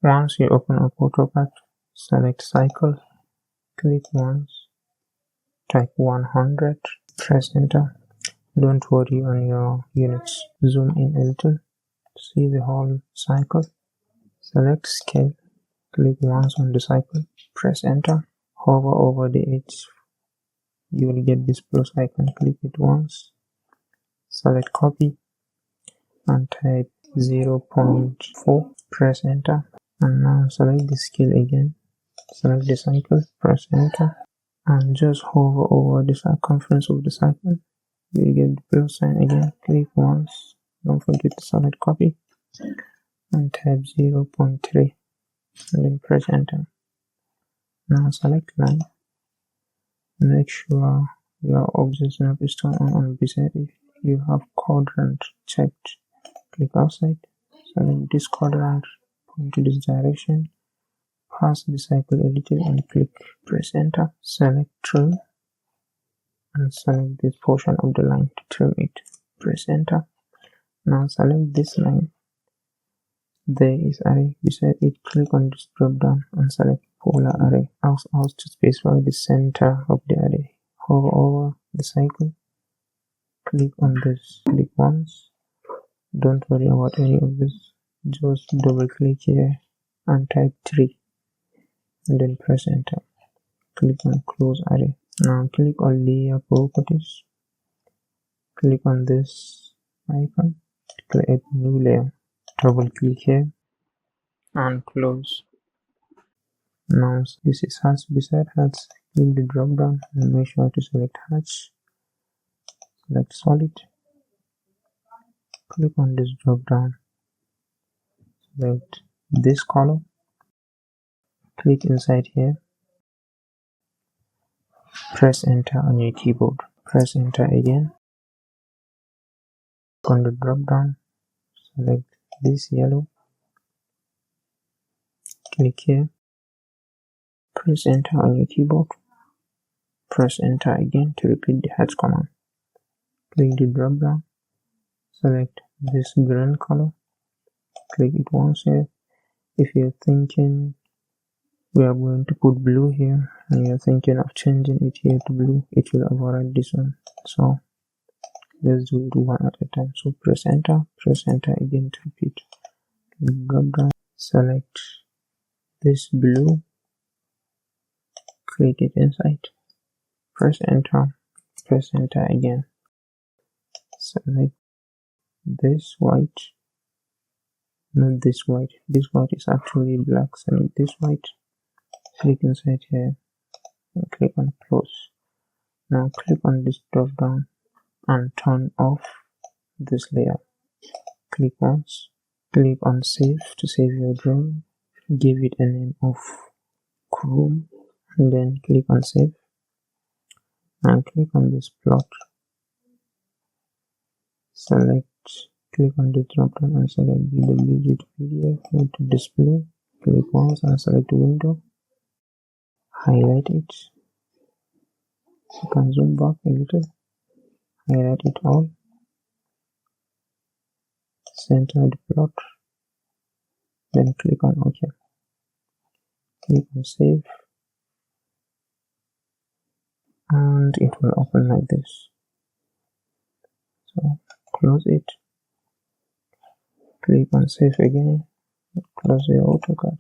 Once you open up AutoCAD, select cycle, click once, type 100, press enter. Don't worry on your units. Zoom in a little, see the whole cycle. Select scale, click once on the cycle, press enter. Hover over the edge, you will get this plus icon. Click it once, select copy and type 0.4, press enter. And now select the scale again, select the cycle, press enter, and just hover over the circumference of the cycle. You will get the plus sign again. Click once, don't forget to select copy and type 0.3 and then press enter. Now select line, make sure your object snap is turned on beside. If you have quadrant checked, click outside, select this quadrant, point to this direction, pass the cycle a little and click press enter. Select trim and select this portion of the line to trim it, press enter. Now select this line, there is array beside it, click on this drop down and select polar array. Also to specify the center of the array, hover over the cycle, click on this, click once, don't worry about any of this, just double click here and type 3 and then press enter. Click on close array. Now click on layer properties, click on this icon, create new layer, double click here and close. Now this is hatch beside hatch, click the drop down and make sure to select hatch, select solid, click on this drop down, select this color, click inside here, press enter on your keyboard, press enter again, on the drop down, select this yellow, click here, press enter on your keyboard, press enter again to repeat the hatch command. Click the drop down, select this green color, click it once here. If you're thinking we are going to put blue here and you're thinking of changing it here to blue, it will override this one. So let's do it one at a time. So press enter again to repeat. Drop down, select this blue, click it inside, press enter again, select this white, not this white, this white is actually black, select this white, click inside here and click on close. Now click on this drop down and turn off this layer. Click once, click on save to save your drawing, give it a name of Chrome and then click on save and click on this plot, click on the drop down and select DWG to PDF, go to display, click once and select window, highlight it, you can zoom back a little, highlight it all, center the plot, then click on OK, click on save and it will open like this. So close it, click on save again, close your AutoCAD.